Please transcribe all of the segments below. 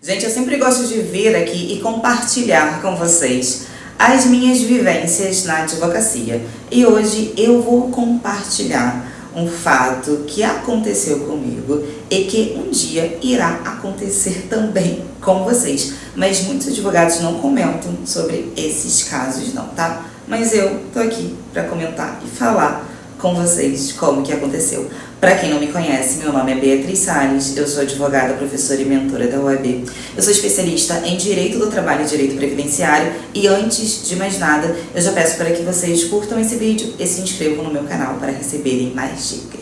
Gente, eu sempre gosto de vir aqui e compartilhar com vocês as minhas vivências na advocacia. E hoje eu vou compartilhar um fato que aconteceu comigo e que um dia irá acontecer também com vocês. Mas muitos advogados não comentam sobre esses casos não, tá? Mas eu tô aqui para comentar e falar com vocês como que aconteceu. Para quem não me conhece, meu nome é Beatriz Salles, eu sou advogada, professora e mentora da UAB. Eu sou especialista em Direito do Trabalho e Direito Previdenciário e antes de mais nada, eu já peço para que vocês curtam esse vídeo e se inscrevam no meu canal para receberem mais dicas.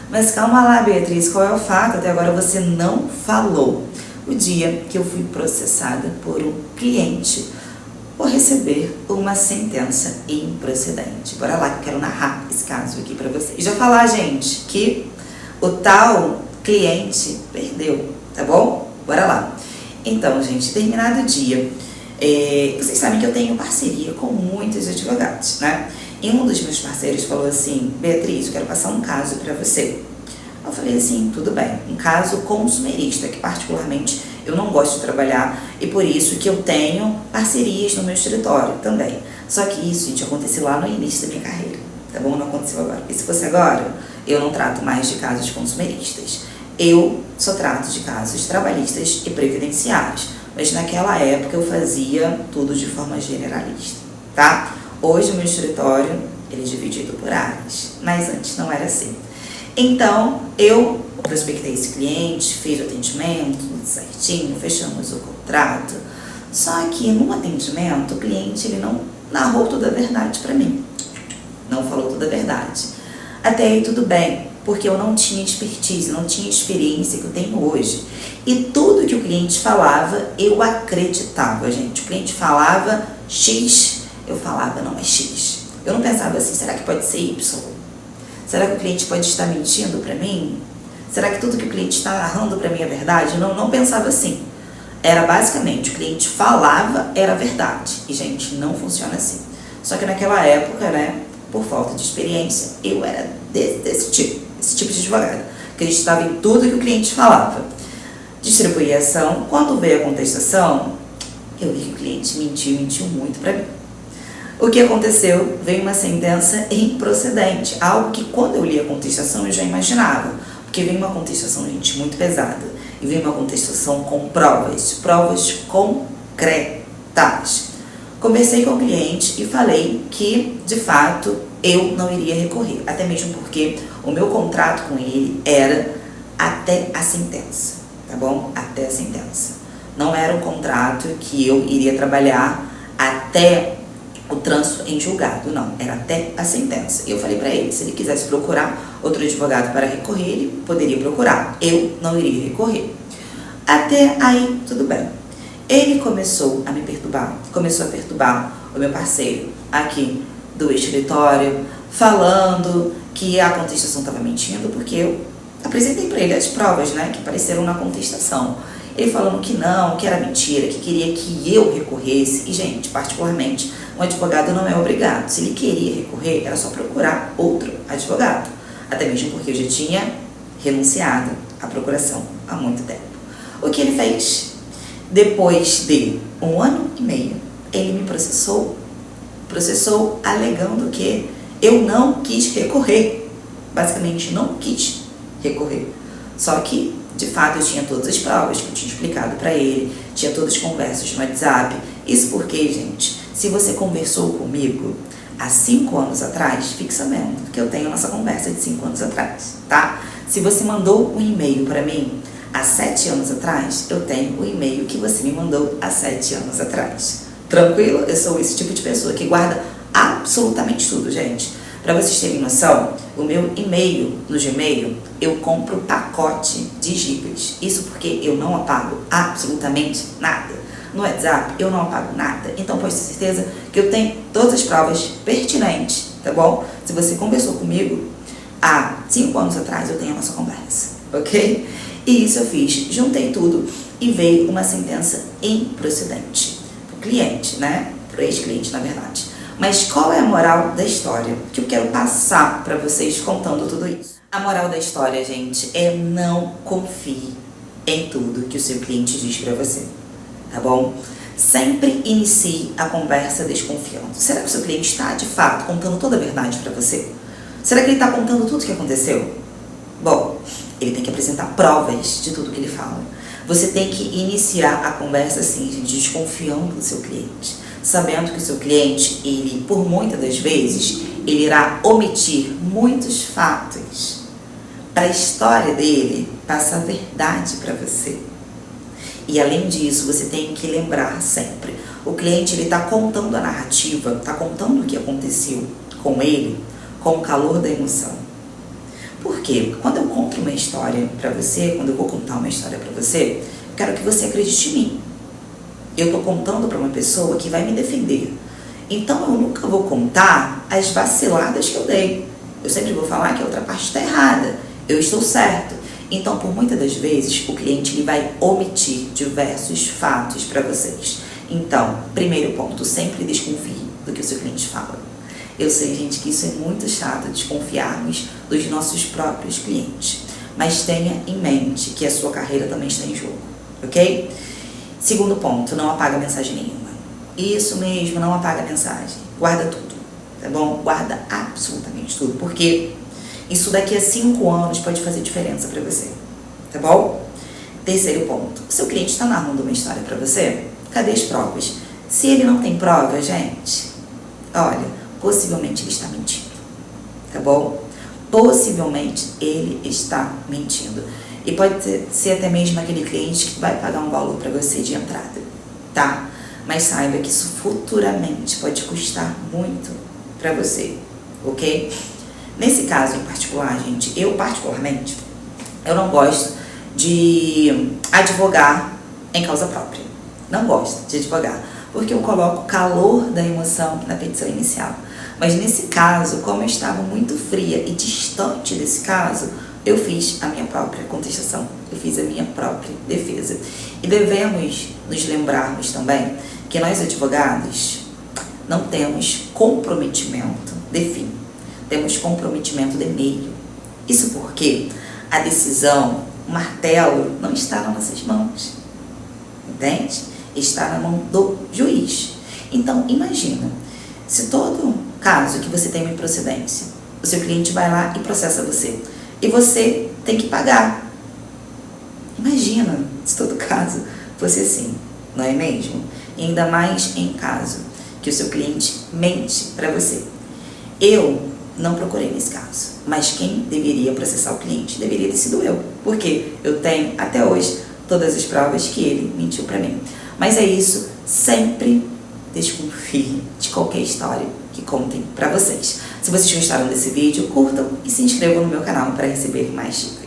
Mas calma lá, Beatriz, qual é o fato? Até agora você não falou. O dia que eu fui processada por um cliente por receber uma sentença improcedente. Bora lá que eu quero narrar esse caso aqui pra vocês. E já falar, gente, que o tal cliente perdeu, tá bom? Bora lá. Então, gente, terminado o dia, vocês sabem que eu tenho parceria com muitos advogados, né? E um dos meus parceiros falou assim: Beatriz, eu quero passar um caso para você. Eu falei assim, tudo bem, um caso consumerista, que particularmente eu não gosto de trabalhar e por isso que eu tenho parcerias no meu escritório também. Só que isso, gente, aconteceu lá no início da minha carreira, tá bom? Não aconteceu agora. E se fosse agora, eu não trato mais de casos consumeristas. Eu só trato de casos trabalhistas e previdenciários. Mas naquela época eu fazia tudo de forma generalista, tá? Hoje o meu escritório, ele é dividido por áreas, mas antes não era assim. Então, eu prospectei esse cliente, fiz o atendimento, tudo certinho, fechamos o contrato. Só que no atendimento, o cliente ele não narrou toda a verdade para mim. Não falou toda a verdade. Até aí tudo bem, porque eu não tinha expertise, não tinha experiência que eu tenho hoje. E tudo que o cliente falava, eu acreditava, gente. O cliente falava X, eu falava, não é X. Eu não pensava assim, será que pode ser Y? Será que o cliente pode estar mentindo para mim? Será que tudo que o cliente está narrando para mim é verdade? Eu não pensava assim. Era basicamente, o cliente falava, era verdade. E, gente, não funciona assim. Só que naquela época, né, por falta de experiência, eu era esse tipo de advogada. Acreditava em tudo que o cliente falava. Distribuí a ação. Quando veio a contestação, eu vi que o cliente mentiu muito para mim. O que aconteceu? Veio uma sentença improcedente, algo que quando eu li a contestação eu já imaginava, porque veio uma contestação, gente, muito pesada, e veio uma contestação com provas concretas. Conversei com o cliente e falei que, de fato, eu não iria recorrer, até mesmo porque o meu contrato com ele era até a sentença, tá bom? Até a sentença. Não era um contrato que eu iria trabalhar até o trânsito em julgado, não, era até a sentença. E eu falei para ele, se ele quisesse procurar outro advogado para recorrer, ele poderia procurar. Eu não iria recorrer. Até aí, tudo bem. Ele começou a me perturbar, começou a perturbar o meu parceiro aqui do escritório, falando que a contestação estava mentindo, porque eu apresentei para ele as provas, né, que apareceram na contestação. Ele falando que não, que era mentira, que queria que eu recorresse. E, gente, particularmente, um advogado não é obrigado. Se ele queria recorrer, era só procurar outro advogado. Até mesmo porque eu já tinha renunciado à procuração há muito tempo. O que ele fez? Depois de 1 ano e meio, ele me processou. Processou alegando que eu não quis recorrer. Basicamente, não quis recorrer. Só que, de fato, eu tinha todas as provas que eu tinha explicado para ele, tinha todas as conversas no WhatsApp. Isso porque, gente, se você conversou comigo há 5 anos atrás, fique sabendo que eu tenho nossa conversa de 5 anos atrás, tá? Se você mandou um e-mail para mim há 7 anos atrás, eu tenho o e-mail que você me mandou há 7 anos atrás. Tranquilo? Eu sou esse tipo de pessoa que guarda absolutamente tudo, gente. Para vocês terem noção, o meu e-mail no Gmail, eu compro pacote de gigas. Isso porque eu não apago absolutamente nada. No WhatsApp, eu não apago nada. Então, pode ter certeza que eu tenho todas as provas pertinentes, tá bom? Se você conversou comigo há 5 anos atrás eu tenho a nossa conversa, ok? E isso eu fiz, juntei tudo e veio uma sentença improcedente pro cliente, né? Pro ex-cliente, na verdade. Mas qual é a moral da história que eu quero passar para vocês contando tudo isso? A moral da história, gente, é não confie em tudo que o seu cliente diz para você, tá bom? Sempre inicie a conversa desconfiando. Será que o seu cliente está, de fato, contando toda a verdade para você? Será que ele está contando tudo o que aconteceu? Bom, ele tem que apresentar provas de tudo que ele fala. Você tem que iniciar a conversa assim, gente, desconfiando do seu cliente. Sabendo que o seu cliente, ele, por muitas das vezes, ele irá omitir muitos fatos para a história dele passar a verdade para você. E além disso, você tem que lembrar sempre, o cliente ele está contando a narrativa, está contando o que aconteceu com ele, com o calor da emoção. Por quê? Quando eu conto uma história para você, quando eu vou contar uma história para você, eu quero que você acredite em mim. Eu estou contando para uma pessoa que vai me defender. Então eu nunca vou contar as vaciladas que eu dei. Eu sempre vou falar que a outra parte está errada. Eu estou certo. Então, por muitas das vezes, o cliente ele vai omitir diversos fatos para vocês. Então, primeiro ponto, sempre desconfie do que o seu cliente fala. Eu sei, gente, que isso é muito chato, desconfiarmos dos nossos próprios clientes. Mas tenha em mente que a sua carreira também está em jogo, ok? Segundo ponto, não apaga mensagem nenhuma. Isso mesmo, não apaga mensagem. Guarda tudo, tá bom? Guarda absolutamente tudo, porque isso daqui a 5 anos pode fazer diferença para você, tá bom? Terceiro ponto, o seu cliente está narrando uma história para você? Cadê as provas? Se ele não tem prova, gente, olha, possivelmente ele está mentindo, tá bom? Possivelmente ele está mentindo. E pode ser até mesmo aquele cliente que vai pagar um valor para você de entrada, tá? Mas saiba que isso futuramente pode custar muito para você, ok? Nesse caso em particular, gente, eu particularmente, eu não gosto de advogar em causa própria. Não gosto de advogar, porque eu coloco o calor da emoção na petição inicial. Mas nesse caso, como eu estava muito fria e distante desse caso, eu fiz a minha própria contestação, eu fiz a minha própria defesa. E devemos nos lembrarmos também que nós advogados não temos comprometimento de fim, temos comprometimento de meio. Isso porque a decisão, o martelo, não está nas nossas mãos, entende? Está na mão do juiz. Então, imagina, se todo caso que você tem uma improcedência, o seu cliente vai lá e processa você, e você tem que pagar. Imagina se todo caso fosse assim, não é mesmo? E ainda mais em caso que o seu cliente mente para você. Eu não procurei nesse caso, mas quem deveria processar o cliente deveria ter sido eu, porque eu tenho até hoje todas as provas que ele mentiu para mim. Mas é isso, sempre desconfie de qualquer história que contem para vocês. Se vocês gostaram desse vídeo, curtam e se inscrevam no meu canal para receber mais dicas.